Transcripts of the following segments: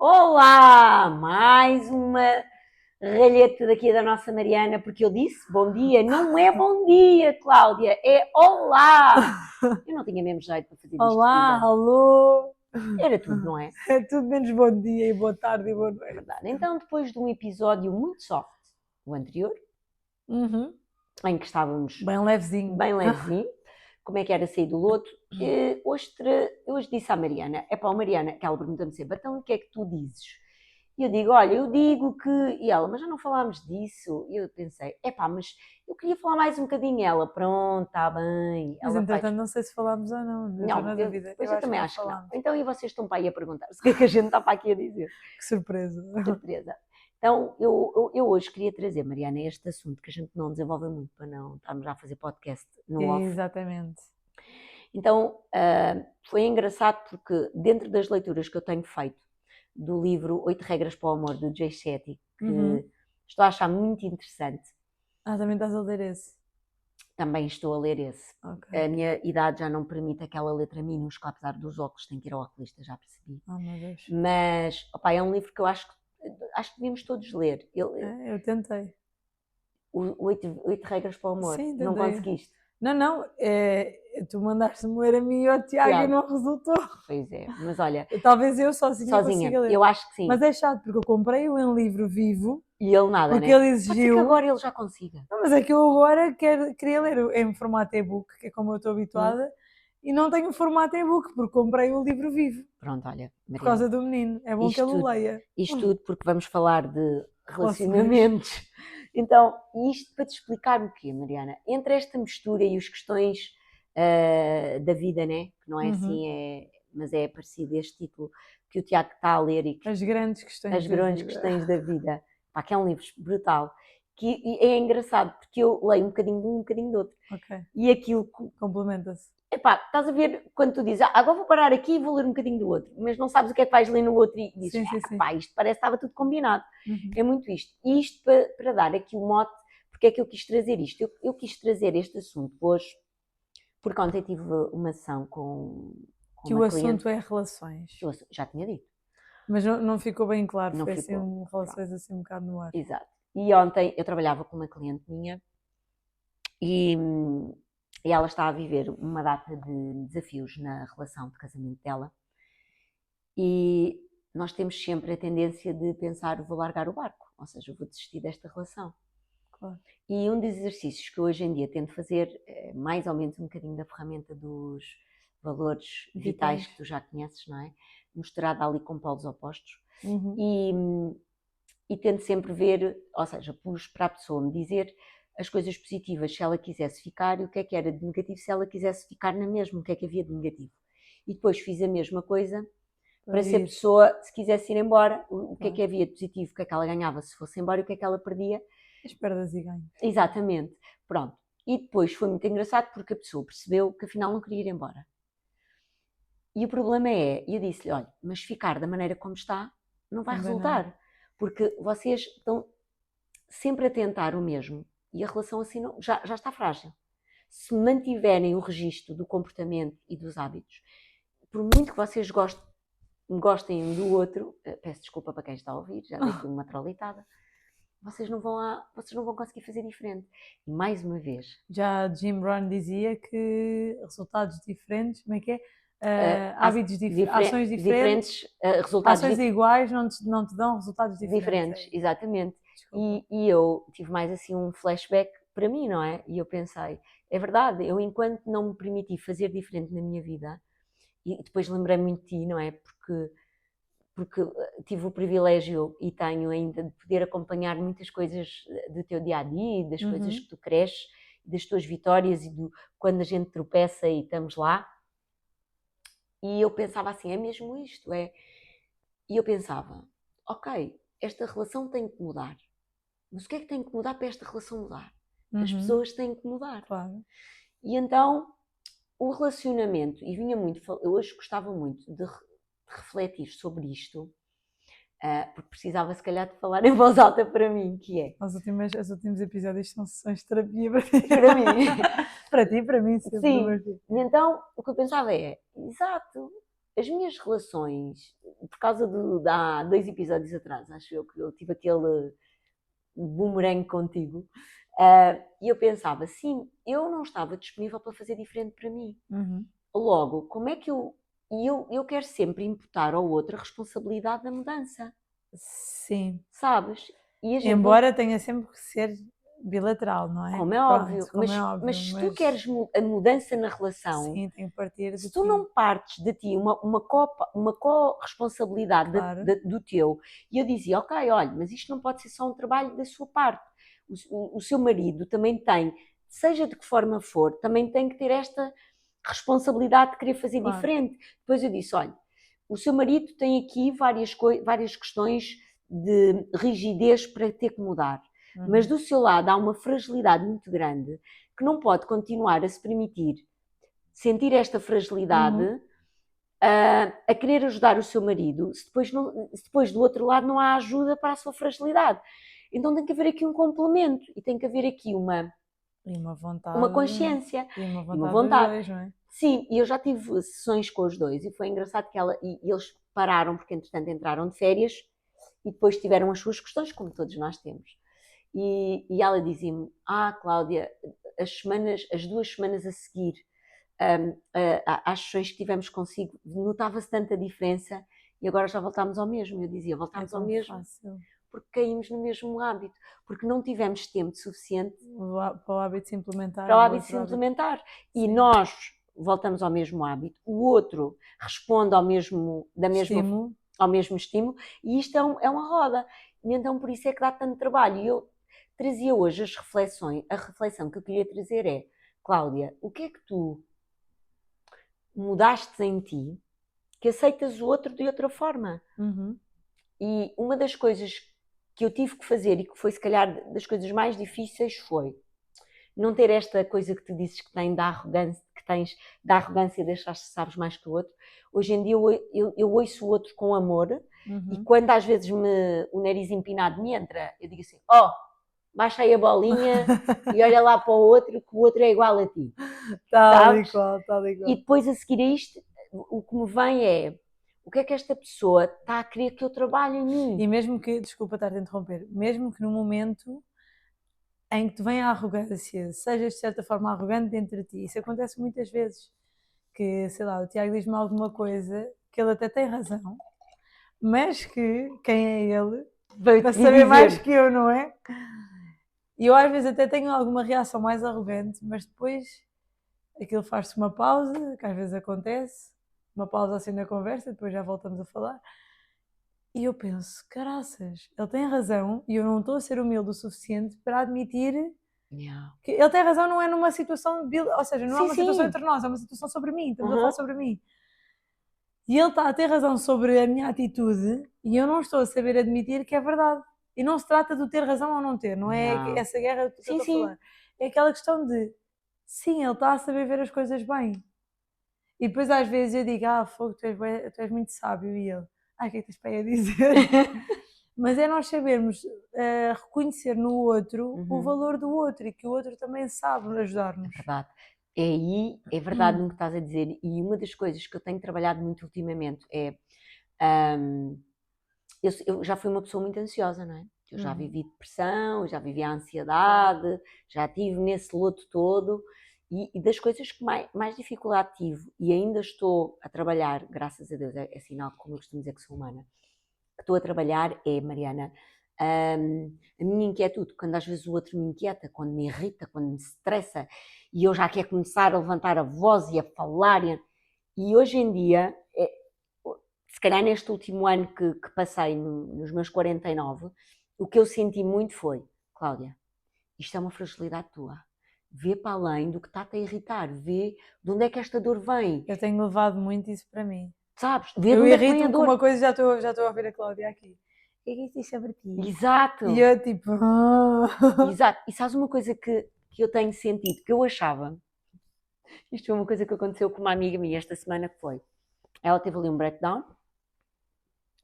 Olá! Mais uma ralheta daqui da nossa Mariana, porque eu disse bom dia. Não é bom dia, Cláudia, é olá! Eu não tinha mesmo jeito para fazer isto. Olá, alô! Era tudo, não é? É tudo menos bom dia e boa tarde e boa É noite. verdade. Então, depois de um episódio muito soft, o anterior, em que estávamos Bem levezinho. bem levezinho, como é que era sair do lodo, hoje disse à Mariana, Mariana, que ela pergunta-me sempre, então o que é que tu dizes? E eu digo, olha, eu digo que... E ela, mas já não falámos disso? E eu pensei, mas eu queria falar mais um bocadinho. Ela, pronto, está bem. Mas Ela entretanto não sei se falámos ou não, da Não, Jornada da Vida. pois Eu eu acho que também não acho que não. falámos. Então, e vocês estão para aí a perguntar-se o que é que a gente está para aqui a dizer? Que surpresa. Surpresa. Então, eu hoje queria trazer, Mariana, este assunto que a gente não desenvolve muito para não estarmos já a fazer podcast no off. Exatamente. Então, foi engraçado porque dentro das leituras que eu tenho feito do livro 8 Regras para o Amor, do Jay Shetty, que estou a achar muito interessante. Também estás a ler esse? Também estou a ler esse. Okay. A minha idade já não permite aquela letra minúscula, apesar dos óculos, tenho que ir ao oculista, já percebi. Oh, meu Deus. Mas, é um livro que eu acho que devíamos todos ler. Eu tentei. O 8 Regras para o Amor. Sim, não tentei. Conseguiste? Não, tu mandaste-me ler a mim e ao Tiago e não resultou. Pois é, mas olha... Talvez eu sozinha consiga ler. Eu acho que sim. Mas é chato, porque eu comprei-o em livro vivo. E ele nada, porque né? ele exigiu... Pode ser que agora ele já consiga. Não, mas é que eu agora queria ler em formato e-book, que é como eu estou habituada, e não tenho formato e-book, porque comprei o livro vivo. Pronto, olha, Mariana, por causa do menino. É bom que ele o leia. Isto tudo porque vamos falar de relacionamentos. Então, isto para te explicar o quê, Mariana? Entre esta mistura e as questões da vida, né? Que não é assim, mas é parecido este título que o Tiago está a ler. E as grandes questões da vida. Pá, que é um livro brutal. E é engraçado, porque eu leio um bocadinho de um bocadinho do outro. Okay. E aquilo... complementa-se. Estás a ver quando tu dizes, agora vou parar aqui e vou ler um bocadinho do outro, mas não sabes o que é que vais ler no outro e dizes, sim. Isto parece que estava tudo combinado. É muito isto. E isto para dar aqui o mote, porque é que eu quis trazer isto? Eu quis trazer este assunto hoje, porque ontem tive uma sessão com que o assunto é relações. Já tinha dito. Mas não ficou bem claro, não foi ficou. Assim, relações assim um bocado no ar. Exato. E ontem eu trabalhava com uma cliente minha e ela está a viver uma data de desafios na relação de casamento dela e nós temos sempre a tendência de pensar, vou largar o barco, ou seja, vou desistir desta relação. Claro. E um dos exercícios que hoje em dia tento fazer é mais ou menos um bocadinho da ferramenta dos valores vitais que tu já conheces, não é? Misturada ali com polos opostos. E tento sempre ver, ou seja, pus para a pessoa me dizer as coisas positivas se ela quisesse ficar e o que é que era de negativo se ela quisesse ficar na mesma, o que é que havia de negativo. E depois fiz a mesma coisa para se a pessoa, se quisesse ir embora, o que é que havia de positivo, o que é que ela ganhava se fosse embora e o que é que ela perdia. As perdas e ganhos. Exatamente. Pronto. E depois foi muito engraçado porque a pessoa percebeu que afinal não queria ir embora. E o problema eu disse-lhe, olha, mas ficar da maneira como está não vai resultar. Não. Porque vocês estão sempre a tentar o mesmo e a relação assim já está frágil. Se mantiverem o registro do comportamento e dos hábitos, por muito que vocês gostem do outro, peço desculpa para quem está a ouvir, já dei aqui uma trolitada, vocês não vão conseguir fazer diferente. E mais uma vez... Já Jim Rohn dizia que resultados diferentes, como é que é? Hábitos diferentes, ações diferentes, resultados ações iguais não te dão resultados diferentes. Exatamente. E eu tive mais assim um flashback para mim, não é? E eu pensei, é verdade, eu enquanto não me permiti fazer diferente na minha vida, e depois lembrei-me muito de ti, não é? Porque tive o privilégio e tenho ainda de poder acompanhar muitas coisas do teu dia-a-dia, das coisas que tu cresces, das tuas vitórias e quando a gente tropeça e estamos lá. E eu pensava assim, é mesmo isto? E eu pensava, ok, esta relação tem que mudar. Mas o que é que tem que mudar para esta relação mudar? As pessoas têm que mudar. Claro. E então, o relacionamento, e eu hoje gostava muito de refletir sobre isto, porque precisava se calhar de falar em voz alta para mim, que é... Os últimos episódios são sessões de terapia para mim. Para mim. Para ti, para mim, sempre. Sim. E então, o que eu pensava exato, as minhas relações por causa de há 2 episódios atrás, acho eu, que eu tive aquele boomerang contigo, e eu pensava, sim, eu não estava disponível para fazer diferente para mim. Logo, como é que eu quero sempre imputar ao outro a responsabilidade da mudança, Sim. sabes? E a gente Embora tenha sempre que ser bilateral, não é? como é Pronto, óbvio, como é óbvio, mas se tu queres a mudança na relação, sim, tem que partir de se tu ti. não partes de ti uma co-responsabilidade Claro. do teu, e eu dizia, ok, olha, mas isto não pode ser só um trabalho da sua parte, o seu marido também tem, seja de que forma for, também tem que ter esta responsabilidade de querer fazer Claro. diferente. Depois eu disse, olha, o seu marido tem aqui várias questões de rigidez para ter que mudar, mas do seu lado há uma fragilidade muito grande que não pode continuar a se permitir sentir esta fragilidade, a querer ajudar o seu marido, se depois do outro lado não há ajuda para a sua fragilidade. Então tem que haver aqui um complemento e tem que haver aqui uma vontade, uma consciência e uma uma vontade dos dois, não é? Sim, e eu já tive sessões com os dois e foi engraçado que eles pararam porque entretanto entraram de férias e depois tiveram as suas questões, como todos nós temos. E ela dizia-me, Cláudia, as 2 semanas a seguir às sessões que tivemos consigo, notava-se tanta diferença e agora já voltámos ao mesmo. Eu dizia, voltámos ao mesmo fácil. Porque caímos no mesmo hábito, porque não tivemos tempo suficiente para o hábito se implementar. Para o hábito se implementar. E Sim. nós voltamos ao mesmo hábito, o outro responde ao mesmo estímulo, e isto é uma roda. E então por isso é que dá tanto trabalho. E eu trazia hoje a reflexão que eu queria trazer é, Cláudia, o que é que tu mudaste em ti que aceitas o outro de outra forma? E uma das coisas que eu tive que fazer e que foi se calhar das coisas mais difíceis foi não ter esta coisa que tu dizes que tens da arrogância de achar que sabes mais que o outro. Hoje em dia eu ouço o outro com amor e quando às vezes o nariz empinado me entra, eu digo assim, baixa aí a bolinha e olha lá para o outro, que o outro é igual a ti. Tal e qual. E depois a seguir a isto, o que me vem é, o que é que esta pessoa está a querer que eu trabalhe em mim? E mesmo que, desculpa estar a interromper, mesmo que no momento em que te vem a arrogância, sejas de certa forma arrogante dentro de ti, isso acontece muitas vezes, que, sei lá, o Tiago diz-me alguma coisa que ele até tem razão, mas que quem é ele para saber mais que eu, não é? E eu às vezes até tenho alguma reação mais arrogante, mas depois aquilo faz-se uma pausa, que às vezes acontece, uma pausa assim na conversa, depois já voltamos a falar. E eu penso, caraças, ele tem razão e eu não estou a ser humilde o suficiente para admitir que ele tem razão, não é numa situação, ou seja, não é uma situação entre nós, é uma situação sobre mim, estamos a falar sobre mim. E ele está a ter razão sobre a minha atitude e eu não estou a saber admitir que é verdade. E não se trata de ter razão ou não ter, não é essa guerra que eu estou a falar. É aquela questão de, sim, ele está a saber ver as coisas bem. E depois às vezes eu digo, fogo, tu és muito sábio, e ele, o que é que tens para aí a dizer? Mas é nós sabermos reconhecer no outro o valor do outro e que o outro também sabe ajudar-nos. É verdade. É verdade no que estás a dizer. E uma das coisas que eu tenho trabalhado muito ultimamente é... eu já fui uma pessoa muito ansiosa, não é? Eu já vivi depressão, já vivi a ansiedade, já estive nesse luto todo. E das coisas que mais dificuldade tive, e ainda estou a trabalhar, graças a Deus, é sinal, como eu costumo dizer que sou humana, que estou a trabalhar é, Mariana, a minha inquietude, quando às vezes o outro me inquieta, quando me irrita, quando me estressa, e eu já quero começar a levantar a voz e a falar. E hoje em dia, se calhar neste último ano que passei, nos meus 49, o que eu senti muito foi, Cláudia, isto é uma fragilidade tua. Vê para além do que está-te a irritar, vê de onde é que esta dor vem. Eu tenho levado muito isso para mim. Sabes? Vê de onde é que vem a dor. Com uma coisa, já estou a ouvir a Cláudia aqui. O que é que isso diz sobre ti? Exato. E eu tipo... Exato. E sabes uma coisa que eu tenho sentido, que eu achava, isto foi uma coisa que aconteceu com uma amiga minha esta semana, que foi, ela teve ali um breakdown,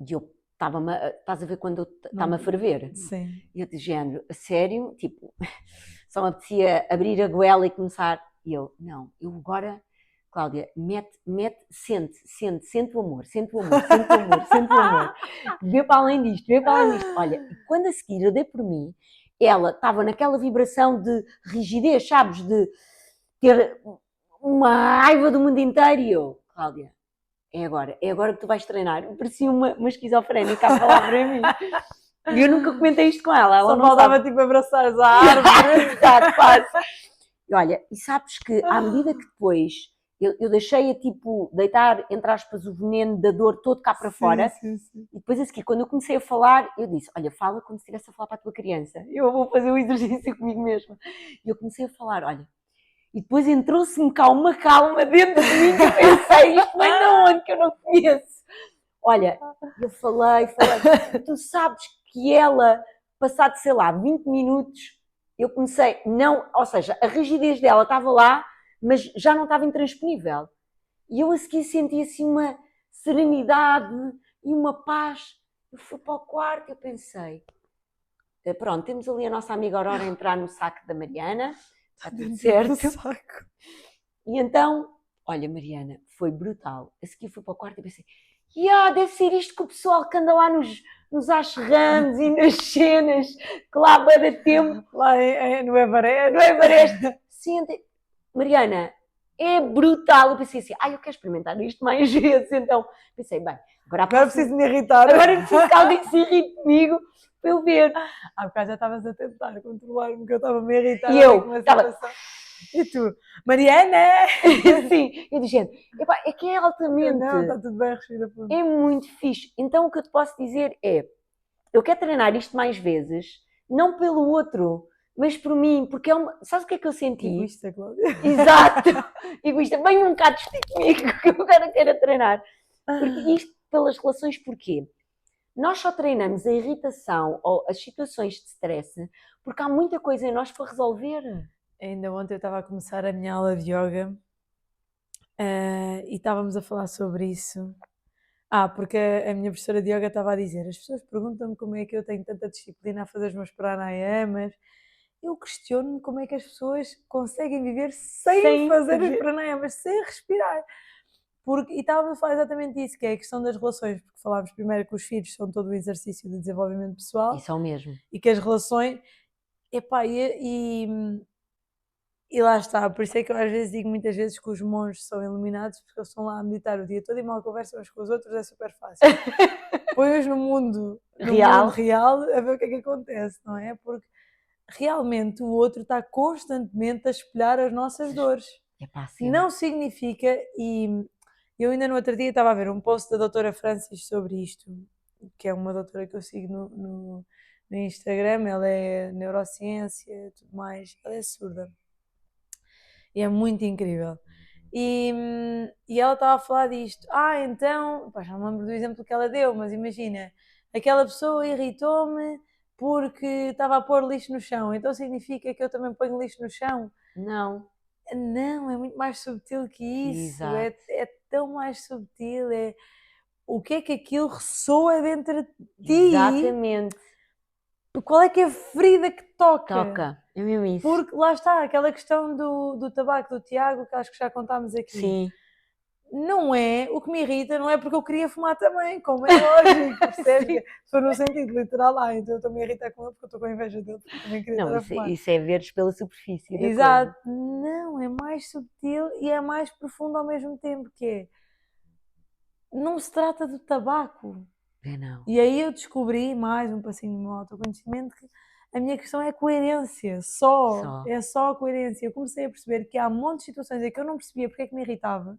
e eu estás a ver quando está-me a ferver? Sim. E eu de género, a sério, tipo, só me apetecia abrir a goela e começar. E eu, não, eu agora, Cláudia, sente o amor, sente o amor, sente o amor, sente o amor. Vê para além disto, vê para além disto. Olha, e quando a seguir eu dei por mim, ela estava naquela vibração de rigidez, sabes, de ter uma raiva do mundo inteiro e eu, Cláudia, é agora que tu vais treinar. Eu parecia uma esquizofrénica a falar para mim. E eu nunca comentei isto com ela. Só faltava tipo abraçares a árvore. Exato, quase. E olha, e sabes que à medida que depois eu deixei-a tipo deitar, entre aspas, o veneno da dor todo cá para fora, sim. e depois a seguir, quando eu comecei a falar, eu disse, olha, fala como se estivesse a falar para a tua criança. Eu vou fazer o exercício comigo mesma. E eu comecei a falar, olha, e depois entrou-se-me cá uma calma dentro de mim que eu pensei, isto vem de onde que eu não conheço. Olha, eu falei, tu sabes que ela, passado, sei lá, 20 minutos, eu comecei, não, ou seja, a rigidez dela estava lá, mas já não estava intransponível. E eu a seguir senti assim uma serenidade e uma paz. Eu fui para o quarto e eu pensei, pronto, temos ali a nossa amiga Aurora a entrar no saco da Mariana, está tudo certo. E então, olha Mariana, foi brutal. A seguir fui para o quarto e pensei, deve ser isto que o pessoal que anda lá nos ashrams e nas cenas, que lá vai tempo. Lá no Everest. No Everest. Sente, Mariana, é brutal. Eu pensei assim, eu quero experimentar isto mais vezes. Então pensei, bem, agora preciso me irritar. Agora preciso que alguém se irrite comigo para eu ver. Há bocado já estavas a tentar controlar-me, porque eu estava a me irritar. E eu estava... E tu, Mariana! Sim, eu dizendo, é que é altamente. Não, está tudo bem, respira fundo. É muito fixe. Então o que eu te posso dizer é, eu quero treinar isto mais vezes, não pelo outro, mas por mim, porque é uma... Sabes o que é que eu senti? Egoísta, Cláudia. Exato! Egoísta. Venha um bocado comigo, que eu agora quero treinar. Porque isto pelas relações, porquê? Nós só treinamos a irritação ou as situações de stress porque há muita coisa em nós para resolver. Ainda ontem eu estava a começar a minha aula de yoga e estávamos a falar sobre isso. Porque a minha professora de yoga estava a dizer, as pessoas perguntam-me como é que eu tenho tanta disciplina a fazer os meus pranayamas. Eu questiono-me como é que as pessoas conseguem viver sem fazer os pranayamas, sem respirar. E estávamos a falar exatamente isso, que é a questão das relações, porque falámos primeiro que os filhos são todo um exercício de desenvolvimento pessoal. Isso é o mesmo. E que as relações... E lá está, por isso é que eu às vezes digo muitas vezes que os monges são iluminados, porque eles estão lá a meditar o dia todo e mal conversam uns com os outros, é super fácil. Põe-os no mundo real a ver o que é que acontece, não é? Porque realmente o outro está constantemente a espelhar as nossas dores. Não significa, e eu ainda no outro dia estava a ver um post da doutora Francis sobre isto, que é uma doutora que eu sigo no Instagram, ela é neurociência e tudo mais, ela é surda. E é muito incrível. E ela estava a falar disto. Então, já não lembro do exemplo que ela deu, mas imagina, aquela pessoa irritou-me porque estava a pôr lixo no chão, então significa que eu também ponho lixo no chão? Não. Não, é muito mais subtil que isso. Exato. É tão mais subtil. É o que é que aquilo ressoa dentro de ti? Exatamente. Qual é que é a ferida que Toca, é mesmo isso. Porque lá está, aquela questão do tabaco do Tiago, que acho que já contámos aqui. Sim. Não é, o que me irrita não é porque eu queria fumar também, como é lógico, percebes? Se for no sentido literal, então eu estou-me a irritar com ele porque eu estou com inveja dele, porque eu também queria estar a fumar. Isso é veres pela superfície. Exato, não, é mais subtil e é mais profundo ao mesmo tempo, que é, não se trata do tabaco. Não. E aí eu descobri, mais um passinho no meu autoconhecimento, que a minha questão é coerência, é só a coerência. Eu comecei a perceber que há um monte de situações em que eu não percebia porque é que me irritava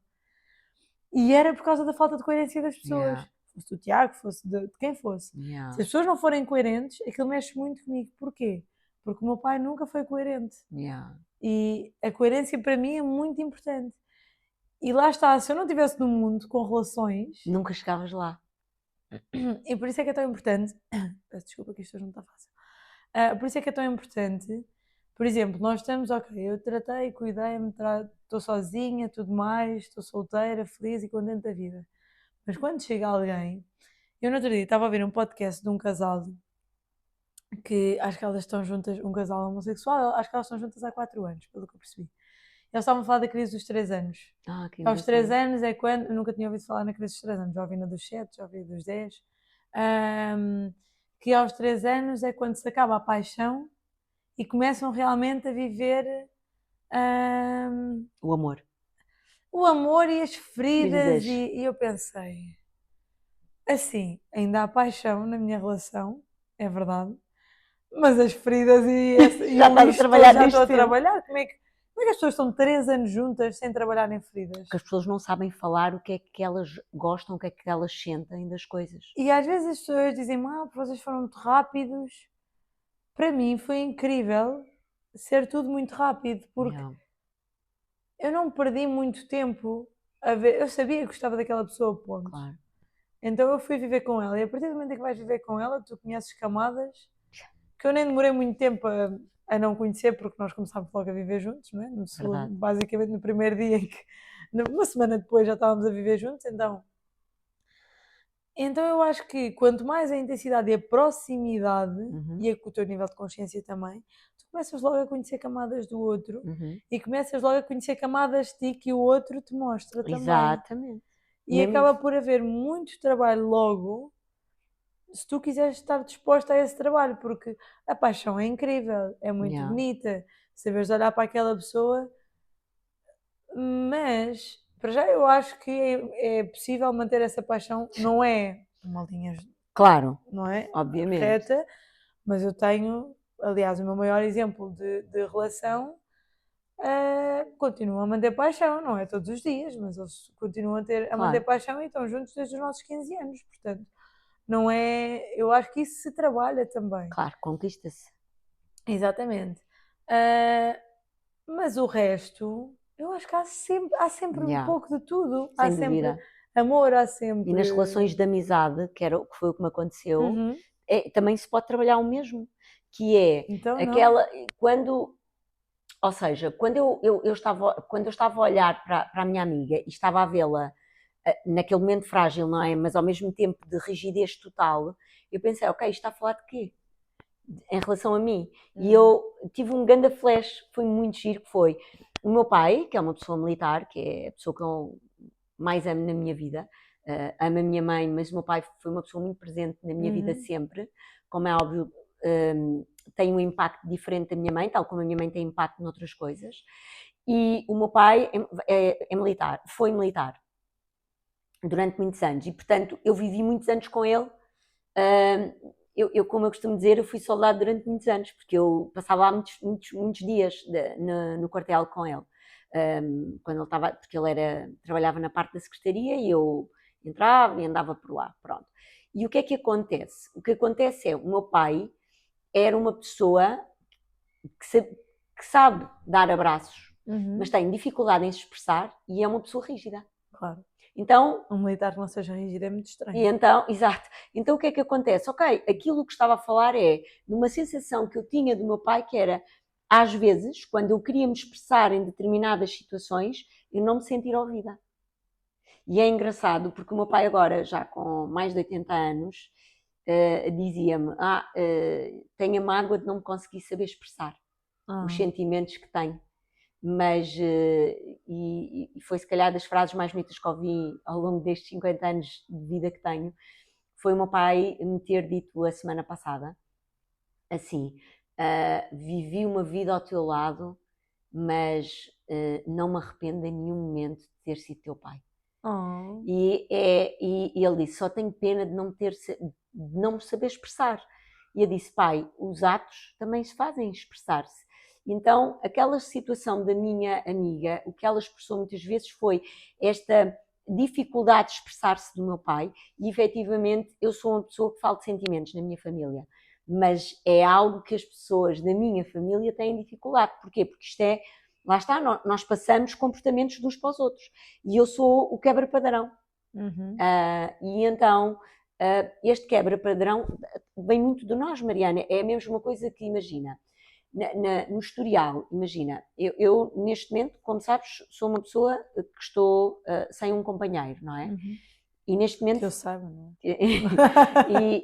e era por causa da falta de coerência das pessoas. Fosse do Tiago, fosse de quem fosse. Se as pessoas não forem coerentes, aquilo mexe muito comigo. Porquê? Porque o meu pai nunca foi coerente. E a coerência para mim é muito importante. E lá está, se eu não estivesse no mundo com relações... Nunca chegavas lá. E por isso é que é tão importante... Peço desculpa que isto hoje não está fácil. Por isso é que é tão importante... Por exemplo, nós estamos, eu tratei, cuidei-me, estou sozinha, tudo mais, estou solteira, feliz e contente da vida. Mas quando chega alguém... Eu no outro dia estava a ver um podcast de um casal que acho que elas estão juntas, um casal homossexual, acho que elas estão juntas há 4 anos, pelo que eu percebi. Eles estavam a falar da crise dos 3 anos. Que Aos 3 engraçado. anos é quando. Eu nunca tinha ouvido falar na crise dos 3 anos, já ouvi na dos 7, já ouvi dos 10. Que aos 3 anos é quando se acaba a paixão e começam realmente a viver O amor. o amor e as feridas. Feridas. E eu pensei, assim, ainda há paixão na minha relação, é verdade, mas as feridas e Já o estás a lixo todo trabalhar já estou a neste tempo. trabalhar. Como é que as pessoas estão 3 anos juntas sem trabalhar em feridas? Porque as pessoas não sabem falar o que é que elas gostam, o que é que elas sentem das coisas. E às vezes as pessoas dizem, vocês foram muito rápidos. Para mim foi incrível ser tudo muito rápido, porque Yeah. eu não perdi muito tempo a ver. Eu sabia que gostava daquela pessoa, ponto. Claro. Então eu fui viver com ela. E a partir do momento em que vais viver com ela, tu conheces camadas que eu nem demorei muito tempo a não conhecer, porque nós começámos logo a viver juntos, não é? Verdade. Basicamente no primeiro dia em que, uma semana depois já estávamos a viver juntos, então eu acho que quanto mais a intensidade e a proximidade, e o teu nível de consciência também, tu começas logo a conhecer camadas do outro e começas logo a conhecer camadas de ti que o outro te mostra também. Exatamente. E acaba por haver muito trabalho logo, se tu quiseres estar disposta a esse trabalho, porque a paixão é incrível, é muito bonita, saberes olhar para aquela pessoa, mas para já eu acho que é possível manter essa paixão, não é uma linha, Claro, não é? obviamente. Reta, mas eu tenho, aliás, o meu maior exemplo de relação, continuam a manter paixão, não é todos os dias, mas eles continuam a manter paixão e estão juntos desde os nossos 15 anos, portanto, não é, eu acho que isso se trabalha também. Claro, conquista-se. Exatamente. Mas o resto, eu acho que há sempre um pouco de tudo. Há Sem sempre dúvida. amor, há sempre... E nas relações de amizade, que foi o que me aconteceu, também se pode trabalhar o mesmo, que é Então, aquela, quando, ou seja, quando eu estava a olhar para a minha amiga e estava a vê-la naquele momento frágil, não é? Mas ao mesmo tempo de rigidez total, eu pensei, ok, isto está a falar de quê? Em relação a mim. E eu tive um grande flash, foi muito giro, que foi o meu pai, que é uma pessoa militar, que é a pessoa que eu mais amo na minha vida, amo a minha mãe, mas o meu pai foi uma pessoa muito presente na minha vida sempre, como é óbvio, tem um impacto diferente da minha mãe, tal como a minha mãe tem impacto noutras coisas, e o meu pai é militar, foi militar durante muitos anos, e portanto eu vivi muitos anos com ele. Como eu costumo dizer, eu fui soldado durante muitos anos, porque eu passava lá muitos dias no quartel com ele. Quando ele estava, porque ele trabalhava na parte da secretaria e eu entrava e andava por lá, pronto. E o que é que acontece? O que acontece é, o meu pai era uma pessoa que sabe dar abraços, mas tem dificuldade em se expressar e é uma pessoa rígida. Claro. Então, um militar que não seja rígido é muito estranho. E então, exato. Então o que é que acontece? Ok, aquilo que estava a falar é de uma sensação que eu tinha do meu pai, que era, às vezes, quando eu queria me expressar em determinadas situações, eu não me sentir ouvida. E é engraçado, porque o meu pai agora, já com mais de 80 anos, dizia-me, tenho a mágoa de não me conseguir saber expressar os sentimentos que tenho. Mas, e foi se calhar das frases mais bonitas que ouvi ao longo destes 50 anos de vida que tenho, foi o meu pai me ter dito a semana passada, assim, vivi uma vida ao teu lado, mas não me arrependo em nenhum momento de ter sido teu pai. E ele disse, só tenho pena de não me saber expressar. E eu disse, pai, os atos também se fazem expressar-se. Então, aquela situação da minha amiga, o que ela expressou muitas vezes foi esta dificuldade de expressar-se do meu pai, e efetivamente eu sou uma pessoa que falo de sentimentos na minha família, mas é algo que as pessoas da minha família têm dificuldade. Porquê? Porque isto é, lá está, nós passamos comportamentos de uns para os outros, e eu sou o quebra-padrão. E então, este quebra-padrão vem muito de nós, Mariana, é a mesma coisa que, imagina, no historial, imagina, eu neste momento, como sabes, sou uma pessoa que estou sem um companheiro, não é? E neste momento... Que eu saiba, não é?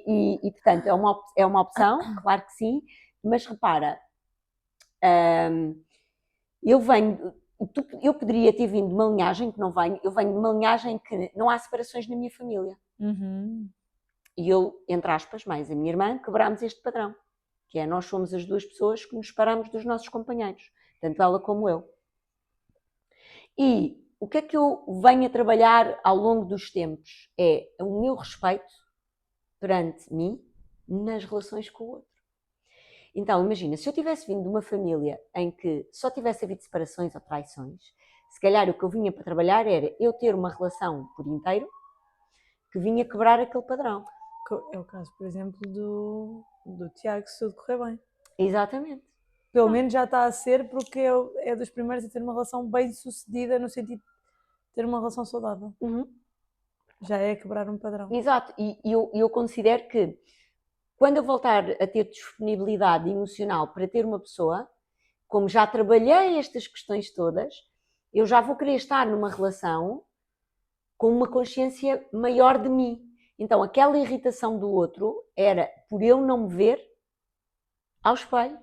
e portanto, é uma opção, claro que sim, mas repara, eu venho eu poderia ter vindo de uma linhagem que não venho, eu venho de uma linhagem que não há separações na minha família. E eu, entre aspas, mais a minha irmã, quebrámos este padrão, que é nós somos as duas pessoas que nos separamos dos nossos companheiros, tanto ela como eu. E o que é que eu venho a trabalhar ao longo dos tempos? É o meu respeito perante mim nas relações com o outro. Então, imagina, se eu tivesse vindo de uma família em que só tivesse havido separações ou traições, se calhar o que eu vinha para trabalhar era eu ter uma relação por inteiro que vinha quebrar aquele padrão. É o caso, por exemplo, do Tiago, se tudo correr bem. Exatamente. Pelo menos já está a ser, porque é dos primeiros a ter uma relação bem sucedida, no sentido de ter uma relação saudável. Já é quebrar um padrão. Exato, e eu considero que quando eu voltar a ter disponibilidade emocional para ter uma pessoa, como já trabalhei estas questões todas, eu já vou querer estar numa relação com uma consciência maior de mim. Então, aquela irritação do outro era por eu não me ver ao espelho,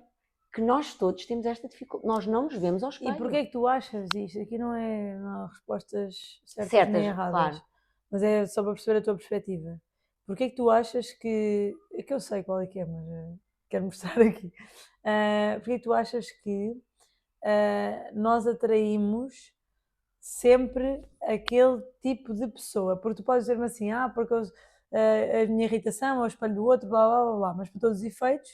que nós todos temos esta dificuldade. Nós não nos vemos ao espelho. E porquê é que tu achas isto? Aqui não há respostas certas nem erradas, claro. Mas é só para perceber a tua perspectiva. Porquê é que tu achas que... É que eu sei qual é que é, mas quero mostrar aqui. Porquê é que tu achas que nós atraímos sempre aquele tipo de pessoa? Porque tu podes dizer-me assim, porque a minha irritação é o espelho do outro, blá blá blá blá, mas por todos os efeitos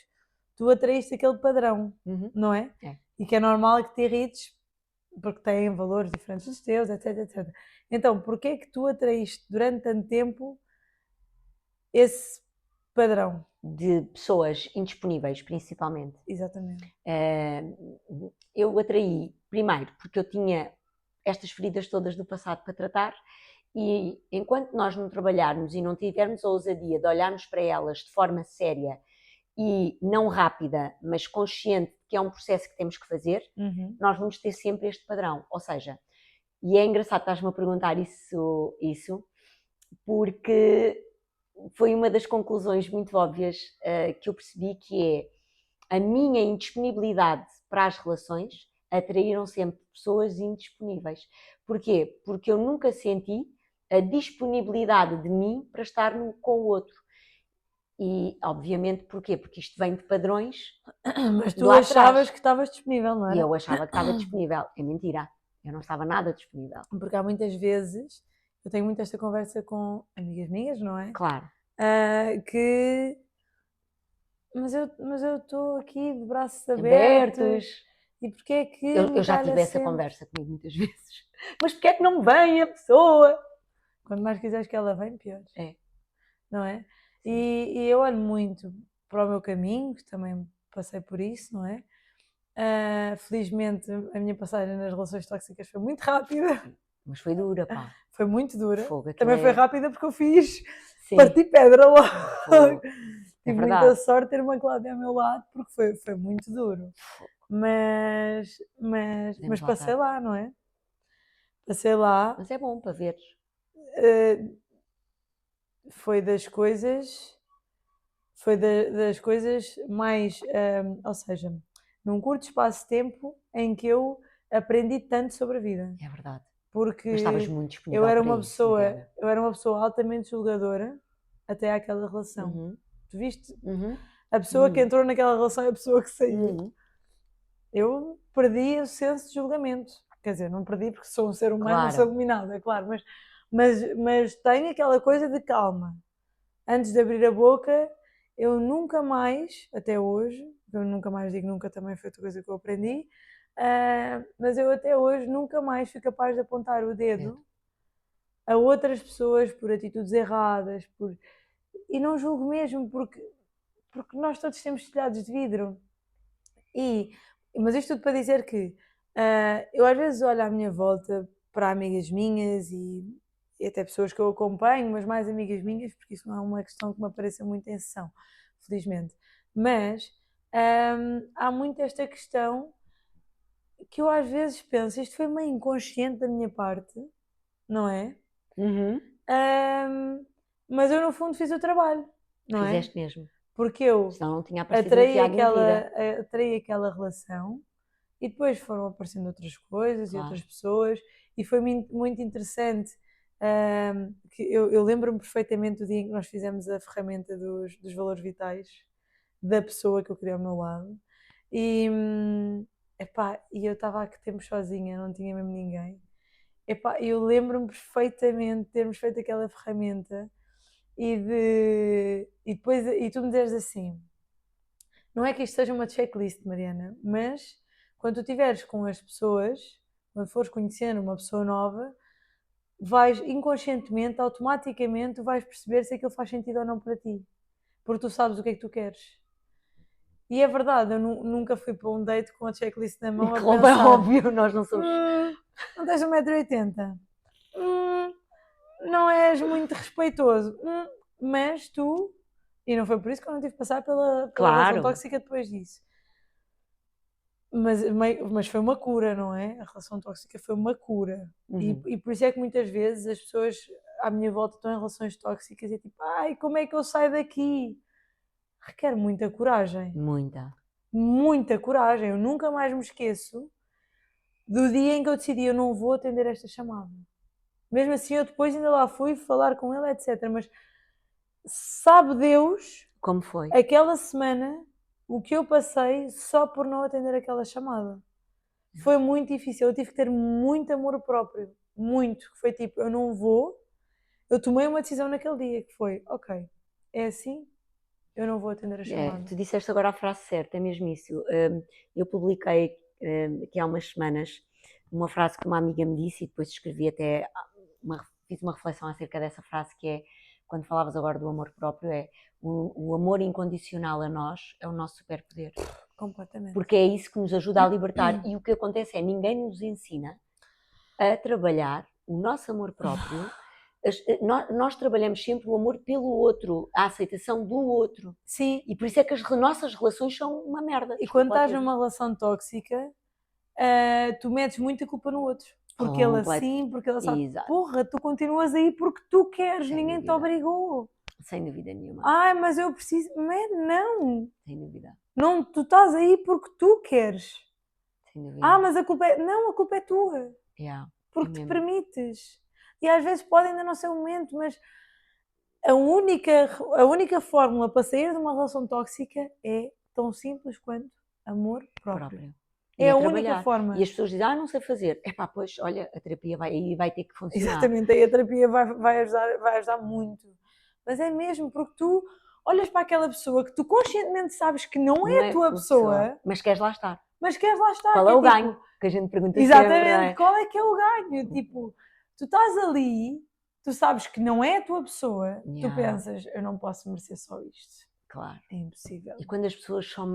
tu atraíste aquele padrão, não é? E que é normal que te irrites porque têm valores diferentes dos teus, etc, etc. Então, porquê é que tu atraíste durante tanto tempo esse padrão? De pessoas indisponíveis, principalmente. Exatamente. Eu atraí, primeiro, porque eu tinha estas feridas todas do passado para tratar, e enquanto nós não trabalharmos e não tivermos a ousadia de olharmos para elas de forma séria e não rápida, mas consciente de que é um processo que temos que fazer, nós vamos ter sempre este padrão. Ou seja, e é engraçado estás-me a perguntar isso, porque foi uma das conclusões muito óbvias que eu percebi, que é a minha indisponibilidade para as relações atraíram sempre pessoas indisponíveis. Porquê? Porque eu nunca senti a disponibilidade de mim para estar com o outro. E, obviamente, porquê? Porque isto vem de padrões. Mas tu achavas que estavas disponível, não é? E eu achava que estava disponível. É mentira. Eu não estava nada disponível. Porque há muitas vezes, eu tenho muito esta conversa com amigas minhas, não é? Claro. Que... Mas eu estou aqui de braços abertos. E porquê é que... Eu já tive essa conversa comigo muitas vezes. Mas porquê é que não vem a pessoa? Quanto mais quiseres que ela venha, pior. É. Não é? E eu olho muito para o meu caminho, que também passei por isso, não é? Felizmente a minha passagem nas relações tóxicas foi muito rápida. Mas foi dura, pá. Foi muito dura. Fogo, também foi rápida porque eu fiz Sim. parti pedra logo. Tive verdade. muita sorte ter uma Cláudia ao meu lado, porque foi muito duro. Mas passei lá, não é? Passei lá. Mas é bom para ver. Foi das coisas mais, ou seja, num curto espaço de tempo em que eu aprendi tanto sobre a vida. É verdade. Porque mas estavas muito disponível eu era para uma pessoa altamente julgadora até àquela relação. Tu viste? A pessoa que entrou naquela relação é a pessoa que saiu. Eu perdi o senso de julgamento. Quer dizer, não perdi porque sou um ser humano, não sou dominada, é claro, mas tenho aquela coisa de calma. Antes de abrir a boca, eu nunca mais, até hoje, eu nunca mais digo nunca, também foi outra coisa que eu aprendi, mas eu até hoje nunca mais fui capaz de apontar o dedo a outras pessoas por atitudes erradas, e não julgo mesmo, porque nós todos temos telhados de vidro. Mas isto tudo para dizer que eu às vezes olho à minha volta para amigas minhas e até pessoas que eu acompanho, mas mais amigas minhas, porque isso não é uma questão que me apareça muito em sessão, felizmente. Mas há muito esta questão que eu às vezes penso, isto foi meio inconsciente da minha parte, não é? Mas eu no fundo fiz o trabalho, não é? Fizeste mesmo. Porque eu Senão não tinha aparecido o Tiago na vida. atraí aquela relação E depois foram aparecendo outras coisas e Claro. outras pessoas, e foi muito interessante. Que eu lembro-me perfeitamente do dia em que nós fizemos a ferramenta dos valores vitais da pessoa que eu queria ao meu lado. E, e eu estava há que tempos sozinha, não tinha mesmo ninguém. Eu lembro-me perfeitamente de termos feito aquela ferramenta e depois e tu me dizes assim, não é que isto seja uma checklist, Mariana, mas quando tu estiveres com as pessoas, quando fores conhecendo uma pessoa nova, vais inconscientemente, automaticamente, tu vais perceber se aquilo faz sentido ou não para ti, porque tu sabes o que é que tu queres. E é verdade, eu nunca fui para um date com a checklist na mão a Como é pensar, óbvio, nós não somos. não tens 1,80 m, não és muito respeitoso, mas tu, e não foi por isso que eu não tive que passar pela relação Claro. tóxica depois disso. Mas foi uma cura, não é? A relação tóxica foi uma cura. E por isso é que muitas vezes as pessoas à minha volta estão em relações tóxicas e tipo, ai, como é que eu saio daqui? Requer muita coragem. Muita. Muita coragem. Eu nunca mais me esqueço do dia em que eu decidi, eu não vou atender esta chamada. Mesmo assim, eu depois ainda lá fui falar com ele, etc. Mas sabe Deus, Como foi? aquela semana, o que eu passei só por não atender aquela chamada. Foi muito difícil, eu tive que ter muito amor próprio, muito. Foi tipo, eu não vou, eu tomei uma decisão naquele dia, que foi, ok, é assim, eu não vou atender a chamada. Tu disseste agora a frase certa, é mesmo isso. Eu publiquei aqui há umas semanas uma frase que uma amiga me disse e depois escrevi até, fiz uma reflexão acerca dessa frase que é, quando falavas agora do amor próprio, é o amor incondicional a nós é o nosso superpoder. Completamente. Porque é isso que nos ajuda a libertar. E o que acontece é, ninguém nos ensina a trabalhar o nosso amor próprio. Nós trabalhamos sempre o amor pelo outro, a aceitação do outro. Sim. E por isso é que as nossas relações são uma merda. E quando estás numa relação tóxica, tu metes muita culpa no outro. Porque ele assim, porque ele sabe. Exato. Porra, tu continuas aí porque tu queres, Sem ninguém dúvida. te obrigou. Sem dúvida nenhuma. Ai, mas eu preciso. Mas não. Sem dúvida. Não, tu estás aí porque tu queres. Sem dúvida. Ah, mas a culpa é. Não, a culpa é tua. Yeah, porque te permites. E às vezes pode ainda não ser o momento, mas a única fórmula para sair de uma relação tóxica é tão simples quanto amor próprio. É a única forma. E as pessoas dizem, não sei fazer. Pois, olha, a terapia vai ter que funcionar. Exatamente, aí a terapia vai ajudar muito. Mas é mesmo, porque tu olhas para aquela pessoa que tu conscientemente sabes que não é a tua pessoa, mas queres lá estar. Qual é o ganho? Que a gente pergunta exatamente, sempre, não é? qual é que é o ganho? Tipo, tu estás ali, tu sabes que não é a tua pessoa, tu pensas, eu não posso merecer só isto. Claro. É impossível. E quando as pessoas só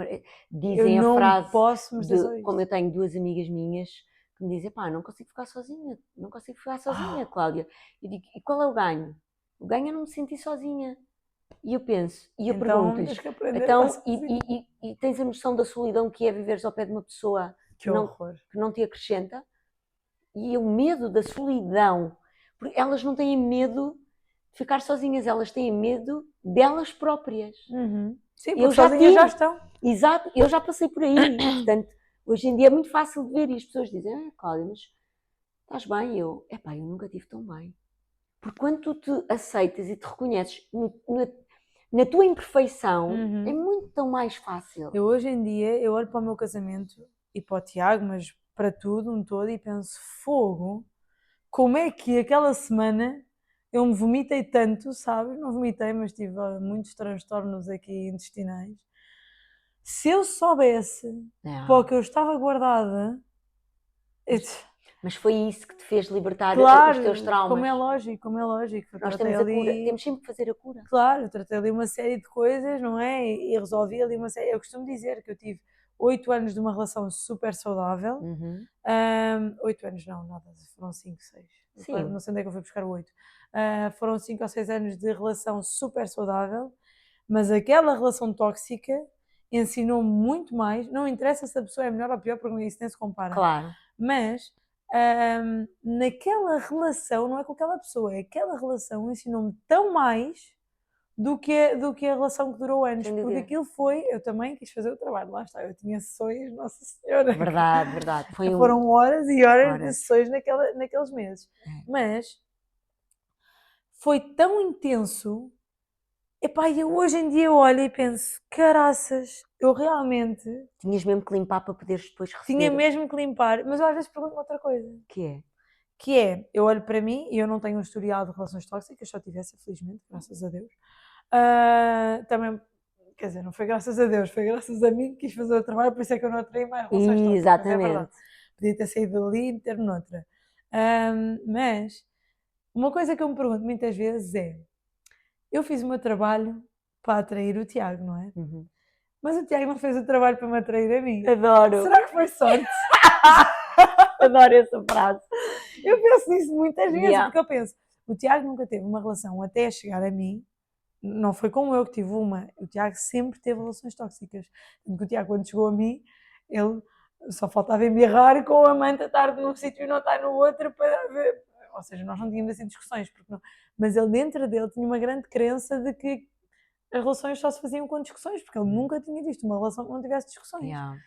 dizem eu a frase, não posso merecer só isto. Como eu tenho duas amigas minhas que me dizem, não consigo ficar sozinha, Cláudia. Eu digo, e qual é o ganho? O ganho é não me sentir sozinha. E eu penso, e eu pergunto-lhes, e tens a noção da solidão que é viveres ao pé de uma pessoa que não te acrescenta? E o medo da solidão, porque elas não têm medo de ficar sozinhas, elas têm medo delas próprias. Sim, porque sozinhas já estão. Exato, eu já passei por aí. Portanto, hoje em dia é muito fácil de ver e as pessoas dizem, Cláudia, mas estás bem? Eu nunca estive tão bem. Porque quando tu te aceitas e te reconheces na tua imperfeição, é muito tão mais fácil. Eu hoje em dia, eu olho para o meu casamento e para o Tiago, mas para tudo, um todo, e penso, fogo, como é que aquela semana eu me vomitei tanto, sabes? Não vomitei, mas tive muitos transtornos aqui intestinais. Se eu soubesse para o que eu estava guardada... Mas foi isso que te fez libertar claro, os teus traumas. como é lógico. Nós temos a cura, temos sempre que fazer a cura. Claro, eu tratei ali uma série de coisas, não é? E resolvi ali uma série... Eu costumo dizer que eu tive 8 anos de uma relação super saudável. 8 anos não, nada, foram 5, 6. Sim. Não sei onde é que eu fui buscar o 8. Foram 5 ou 6 anos de relação super saudável, mas aquela relação tóxica ensinou-me muito mais. Não interessa se a pessoa é melhor ou pior, porque isso nem se compara. Claro. Mas naquela relação, não é com aquela pessoa, é aquela relação ensinou-me tão mais do que a relação que durou anos, Sem porque dúvida. aquilo foi, eu também quis fazer o trabalho, lá está, eu tinha sessões, Nossa Senhora, Verdade, verdade. Foi foram horas e horas de horas. sessões naqueles meses, mas foi tão intenso, epá, eu hoje em dia olho e penso, caraças, eu realmente Tinhas mesmo que limpar para poderes depois receber. tinha mesmo que limpar, mas eu às vezes pergunto-me outra coisa, Que é? eu olho para mim e eu não tenho um historial de relações tóxicas, só tivesse, felizmente, graças a Deus. Também, quer dizer, não foi graças a Deus, foi graças a mim que quis fazer o trabalho, por isso é que eu não atraí mais relações tóxicas, é verdade. Exatamente. Podia ter saído dali e meter noutra. Mas uma coisa que eu me pergunto muitas vezes é, eu fiz o meu trabalho para atrair o Tiago, não é? Uhum. Mas o Tiago não fez o trabalho para me atrair a mim. Adoro. Será que foi sorte? Adoro essa frase. Eu penso nisso muitas vezes, Yeah. porque eu penso, o Tiago nunca teve uma relação até chegar a mim, não foi como eu que tive uma, o Tiago sempre teve relações tóxicas. Tanto que o Tiago, quando chegou a mim, ele só faltava embirrar com a manta estar num sítio e não estar no outro para ver. Ou seja, nós não tínhamos assim discussões, porque não... mas ele dentro dele tinha uma grande crença de que as relações só se faziam com discussões, porque ele nunca tinha visto uma relação que não tivesse discussões. Yeah.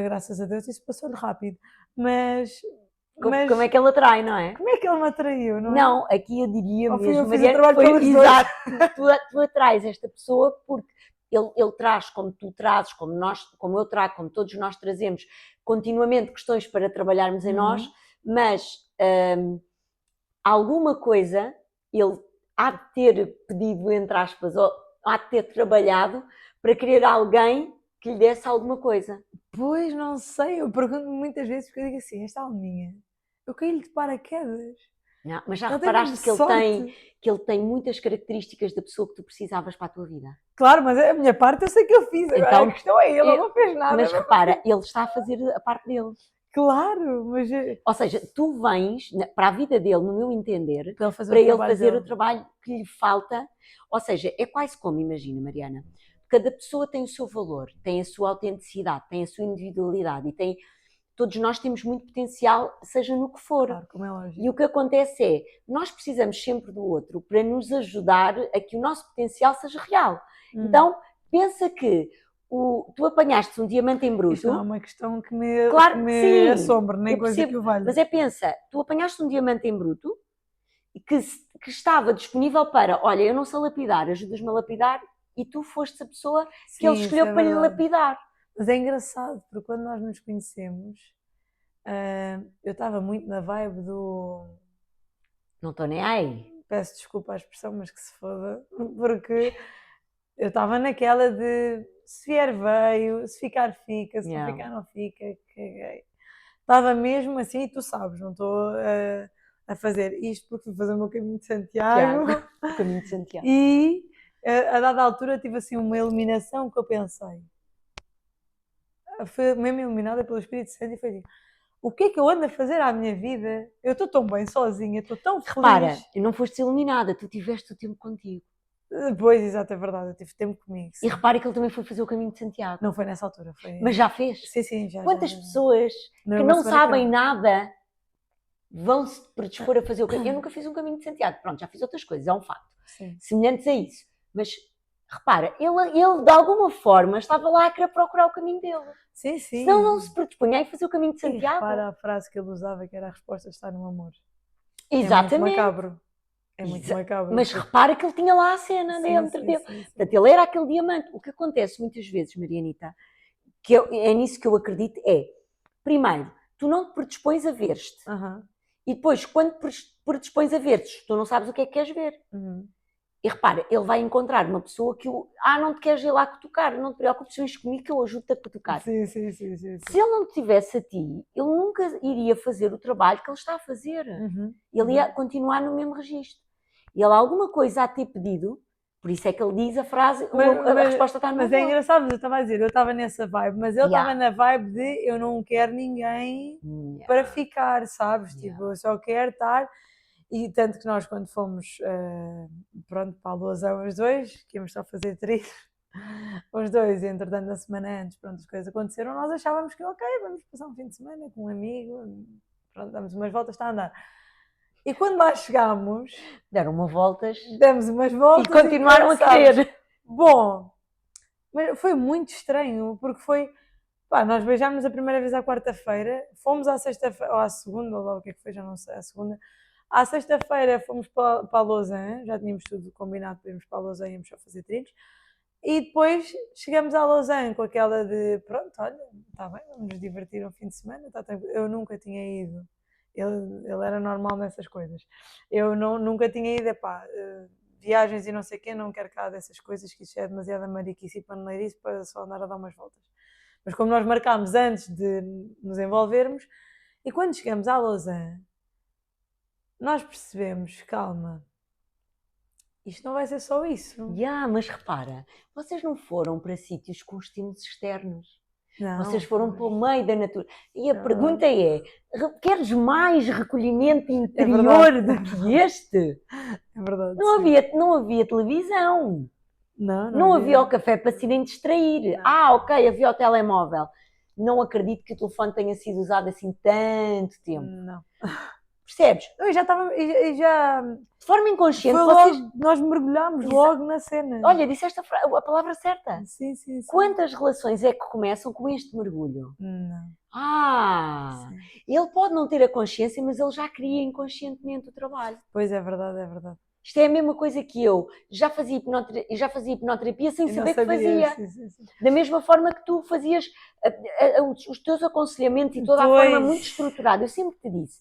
Graças a Deus isso passou-lhe rápido. Mas Como é que ele atrai, não é? como é que ele me atraiu, não é? Não, aqui eu diria Ou fui mesmo, eu que fiz o Mariana, trabalho pelos dois? exato, tu atrais esta pessoa porque ele traz, como tu trazes, como eu trago, como todos nós trazemos, continuamente questões para trabalharmos em nós, mas alguma coisa ele há de ter pedido, entre aspas, ou há de ter trabalhado para querer alguém que lhe desse alguma coisa. Pois, não sei, eu pergunto-me muitas vezes porque eu digo assim, esta alminha, eu caí-lhe de paraquedas. Não, mas já Ele reparaste teve sorte. que ele tem muitas características da pessoa que tu precisavas para a tua vida? Claro, mas a minha parte eu sei que eu fiz, agora Então, a questão é ele não fez nada. Mas repara, ele está a fazer a parte dele. Claro, mas... Ou seja, tu vens para a vida dele, no meu entender, Para ele fazer, para ele fazer o trabalho que lhe falta. Ou seja, é quase como, imagina, Mariana, cada pessoa tem o seu valor, tem a sua autenticidade, tem a sua individualidade e todos nós temos muito potencial, seja no que for. Claro, como é lógico. E o que acontece é, nós precisamos sempre do outro para nos ajudar a que o nosso potencial seja real. Então, pensa que tu apanhaste um diamante em bruto. Isto não é uma questão que me, Claro, que me sim, assombra, nem eu coisa percebo, que o valha. mas pensa, tu apanhaste um diamante em bruto que estava disponível para, olha, eu não sei lapidar, ajudas-me a lapidar, e tu foste a pessoa que ele escolheu para lhe lapidar. Mas é engraçado, porque quando nós nos conhecemos, eu estava muito na vibe do... Não estou nem aí. Peço desculpa à expressão, mas que se foda, porque eu estava naquela de se vier veio, se ficar fica, se não ficar não fica, caguei. Estava mesmo assim, e tu sabes, não estou a fazer isto porque fui fazer o meu caminho de Santiago. O caminho de Santiago. E a dada altura tive assim uma iluminação que eu pensei. Foi mesmo iluminada pelo Espírito Santo e foi assim, o que é que eu ando a fazer à minha vida? Eu estou tão bem sozinha, estou tão feliz. Repara, não foste iluminada, tu tiveste o tempo contigo. Pois, exato, é verdade, eu tive tempo comigo. Sim. E repare que ele também foi fazer o caminho de Santiago. Não foi nessa altura, foi... Mas já fez? Sim, já. Quantas pessoas que não sabem nada vão se predispor a fazer o caminho? Eu nunca fiz um caminho de Santiago, pronto, já fiz outras coisas, é um facto. Sim. Semelhantes a isso. Mas repara, ele de alguma forma estava lá a querer procurar o caminho dele. Sim. Senão não se predisponha a fazer o caminho de Santiago. E repara a frase que ele usava, que era a resposta está no amor. Exatamente. É muito macabro. É muito macabro. Mas repara que ele tinha lá a cena dentro dele. Portanto, ele era aquele diamante. O que acontece muitas vezes, Marianita, que é nisso que eu acredito, é, primeiro, tu não te predispões a ver-te. E depois, quando te predispões a ver-te, tu não sabes o que é que queres ver. E repara, ele vai encontrar uma pessoa que não te queres ir lá cutucar, não te preocupes, vens comigo que eu ajudo-te a cutucar. Sim. Se ele não te tivesse a ti, ele nunca iria fazer o trabalho que ele está a fazer. Ele ia continuar no mesmo registro. E ele alguma coisa a ter pedido, por isso é que ele diz a frase, a resposta está no Mas é engraçado, eu estava a dizer, eu estava nessa vibe, mas ele estava na vibe de eu não quero ninguém para ficar, sabes? Tipo, eu só quero estar... E tanto que nós quando fomos para a Lousão os dois, que íamos só fazer 3, os dois, entretanto na semana antes, pronto, as coisas aconteceram, nós achávamos que ok, vamos passar um fim de semana com um amigo, pronto, damos umas voltas, está a andar. E quando lá chegámos, Deram uma voltas demos umas e voltas continuaram a pensámos, querer. bom, mas foi muito estranho, porque foi, pá, nós beijámos a primeira vez à quarta-feira, fomos à sexta-feira, ou à segunda, ou lá o que é que foi, já não sei, à segunda. À sexta-feira fomos para a Lausanne, já tínhamos tudo combinado para irmos para a Lausanne, íamos só fazer trilhos. E depois chegamos à Lausanne com aquela de, pronto, olha, está bem, vamos nos divertir um fim de semana, tá tranquilo. Eu nunca tinha ido, ele era normal nessas coisas. Eu nunca tinha ido, epá, viagens e não sei o quê, não quero cá dessas coisas, que isso é demasiada mariquice e paneleirice para só andar a dar umas voltas. Mas como nós marcámos antes de nos envolvermos, e quando chegamos à Lausanne, nós percebemos, calma, isto não vai ser só isso. Mas repara, vocês não foram para sítios com estímulos externos. Não, Vocês foram para o meio da natureza. E a Não. pergunta é: queres mais recolhimento interior verdade. do que este? É verdade. Não havia televisão. Não Não havia o café para se irem distrair. Não. Ok, havia o telemóvel. Não acredito que o telefone tenha sido usado assim tanto tempo. Não. Percebes? Eu já estava. Já... De forma inconsciente, Foi vocês. logo, nós mergulhámos logo na cena. Olha, disseste a palavra certa. Sim. Quantas relações é que começam com este mergulho? Não. Sim. Ele pode não ter a consciência, mas ele já cria inconscientemente o trabalho. Pois é verdade. Isto é a mesma coisa que eu. Já fazia hipnoterapia sem saber que fazia. Sim. Da mesma forma que tu fazias os teus aconselhamentos e toda a forma muito estruturada. Eu sempre te disse,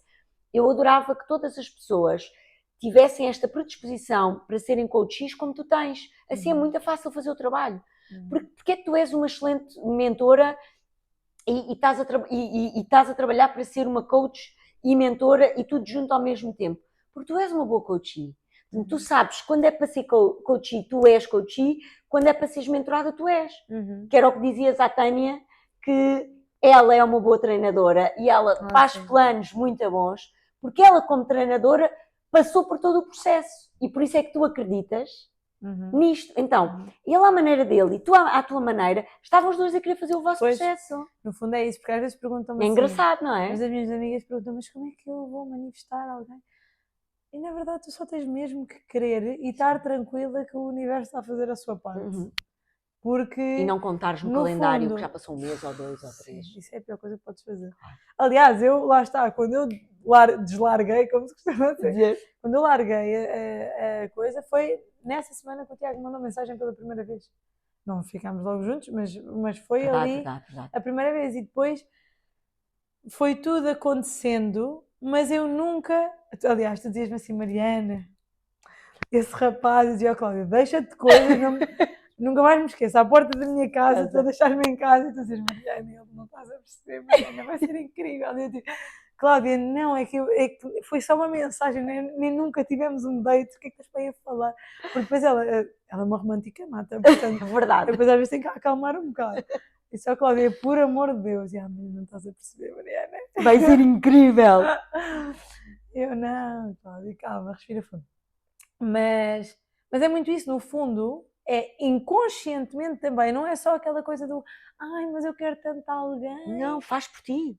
eu adorava que todas as pessoas tivessem esta predisposição para serem coaches como tu tens. Assim é muito fácil fazer o trabalho. Porque é que tu és uma excelente mentora e estás a trabalhar para ser uma coach e mentora e tudo junto ao mesmo tempo? Porque tu és uma boa coachee. Tu sabes, quando é para ser coachee, tu és coachee, quando é para seres mentorada, tu és. Que era o que dizias à Tânia, que ela é uma boa treinadora e ela faz planos muito bons, porque ela, como treinadora, passou por todo o processo. E por isso é que tu acreditas nisto. Então, ele à maneira dele e tu à tua maneira, estavam os dois a querer fazer o vosso processo. No fundo é isso, porque às vezes perguntam-me É engraçado, não é? Mas as minhas amigas perguntam, mas como é que eu vou manifestar alguém? E na verdade tu só tens mesmo que querer e estar tranquila que o universo está a fazer a sua parte. Porque, e não contares no calendário que já passou um mês ou 2 ou 3. Isso é a pior coisa que podes fazer. Aliás, lá está, quando eu deslarguei, como se costuma dizer, quando eu larguei a coisa, foi nessa semana que o Tiago mandou mensagem pela primeira vez. Não ficámos logo juntos, mas foi verdade. A primeira vez. E depois foi tudo acontecendo, mas eu nunca... Aliás, tu dizias-me assim, Mariana, esse rapaz, dizia, Cláudia, deixa-te de coisas, nunca mais me esqueço, à porta da minha casa, tu a deixar-me em casa e tu dizes, Mariana, ele não estás a perceber, Mariana, vai ser incrível. E eu digo, Cláudia, não, é que foi só uma mensagem, nem nunca tivemos um date, o que é que estás para aí a falar? Porque depois ela é uma romântica mata, portanto, verdade. Depois às vezes tem que acalmar um bocado. E só, Cláudia, por amor de Deus, e não estás a perceber, Mariana. Vai ser incrível. Eu não, Cláudia, calma, respira fundo. Mas é muito isso, no fundo, é inconscientemente também, não é só aquela coisa do mas eu quero tanto alguém. Não, faz por ti.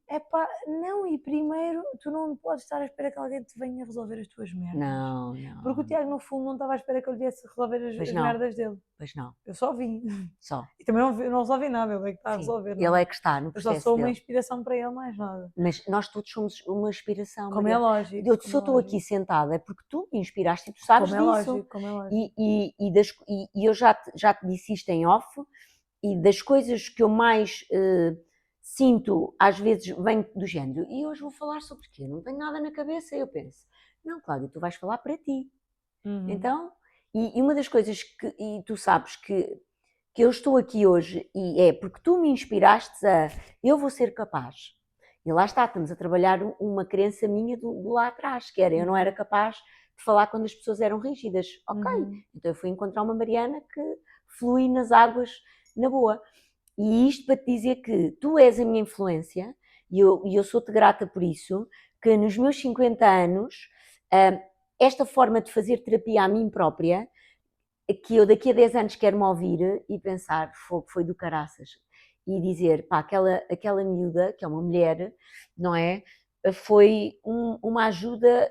Não, e primeiro, tu não podes estar à espera que alguém te venha resolver as tuas merdas. Não. Porque o Tiago, no fundo, não estava à espera que ele viesse resolver as merdas dele. Pois não. Eu só vim. Só. E também não resolvi nada, ele é que está a resolver. Ele é que está no processo. Eu só sou uma inspiração para ele, mais nada. Mas nós todos somos uma inspiração. Como é lógico. Se eu estou aqui sentada é porque tu me inspiraste e tu sabes disso. Como é lógico. E eu já te disse isto em off, e das coisas que eu mais sinto, às vezes, vem do género. E hoje vou falar sobre quê? Não tenho nada na cabeça. Eu penso, não, Cláudia, tu vais falar para ti. Então, e uma das coisas que e tu sabes que eu estou aqui hoje e é porque tu me inspiraste a eu vou ser capaz. E lá está, estamos a trabalhar uma crença minha do lá atrás, que era eu não era capaz de falar quando as pessoas eram rígidas. Ok, então eu fui encontrar uma Mariana que flui nas águas na boa. E isto para te dizer que tu és a minha influência e eu sou-te grata por isso, que nos meus 50 anos, esta forma de fazer terapia a mim própria, que eu daqui a 10 anos quero-me ouvir e pensar, foi do caraças. E dizer, pá, aquela miúda, que é uma mulher, não é? Foi uma ajuda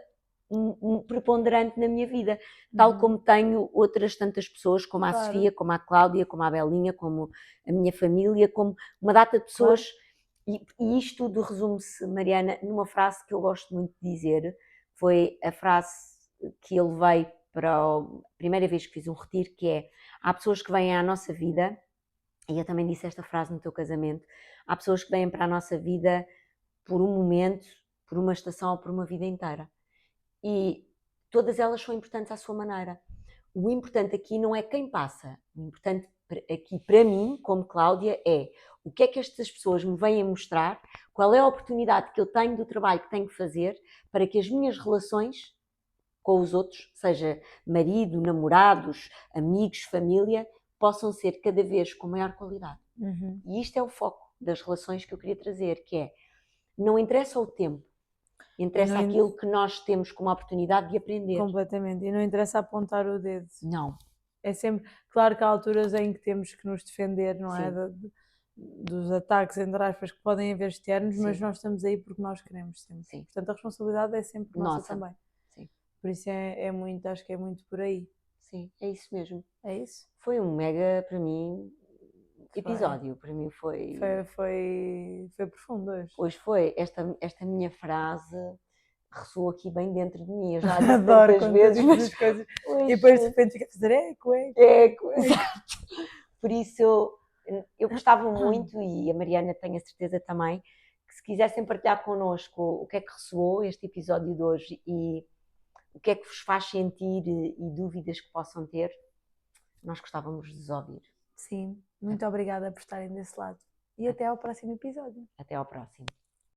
preponderante na minha vida, tal como tenho outras tantas pessoas, como a Claro. Sofia, como a Cláudia, como a Belinha, como a minha família, como uma data de pessoas. E isto tudo resume-se, Mariana, numa frase que eu gosto muito de dizer, foi a frase que eu levei para a primeira vez que fiz um retiro, que é: há pessoas que vêm à nossa vida, e eu também disse esta frase no teu casamento, há pessoas que vêm para a nossa vida por um momento, por uma estação ou por uma vida inteira. E todas elas são importantes à sua maneira. O importante aqui não é quem passa, o importante aqui para mim, como Cláudia, é o que é que estas pessoas me vêm a mostrar, qual é a oportunidade que eu tenho do trabalho que tenho que fazer para que as minhas relações com os outros, seja marido, namorados, amigos, família, possam ser cada vez com maior qualidade. E isto é o foco das relações que eu queria trazer, que é, não interessa o tempo, interessa aquilo que nós temos como oportunidade de aprender. Completamente. E não interessa apontar o dedo. Não. É sempre, claro que há alturas em que temos que nos defender, não é? Sim. Dos ataques, entre aspas, que podem haver externos, mas Sim. nós estamos aí porque nós queremos sempre. Sim. Portanto, a responsabilidade é sempre nossa Nossa. também. Sim. Por isso é muito, acho que é muito por aí. Sim, é isso mesmo. É isso? Foi um mega, para mim, episódio. Para mim foi profundo hoje. Hoje foi. Esta minha frase ressoou aqui bem dentro de mim. Eu já a disse Adoro tantas quando vezes, dizes mas as coisas hoje, e depois de repente fica a fazer eco. Exato. Por isso eu gostava muito, e a Mariana tenho a certeza também, que se quisessem partilhar connosco o que é que ressoou este episódio de hoje e o que é que vos faz sentir e dúvidas que possam ter, nós gostávamos de os ouvir. Sim, muito obrigada por estarem desse lado. E até ao próximo episódio. Até ao próximo.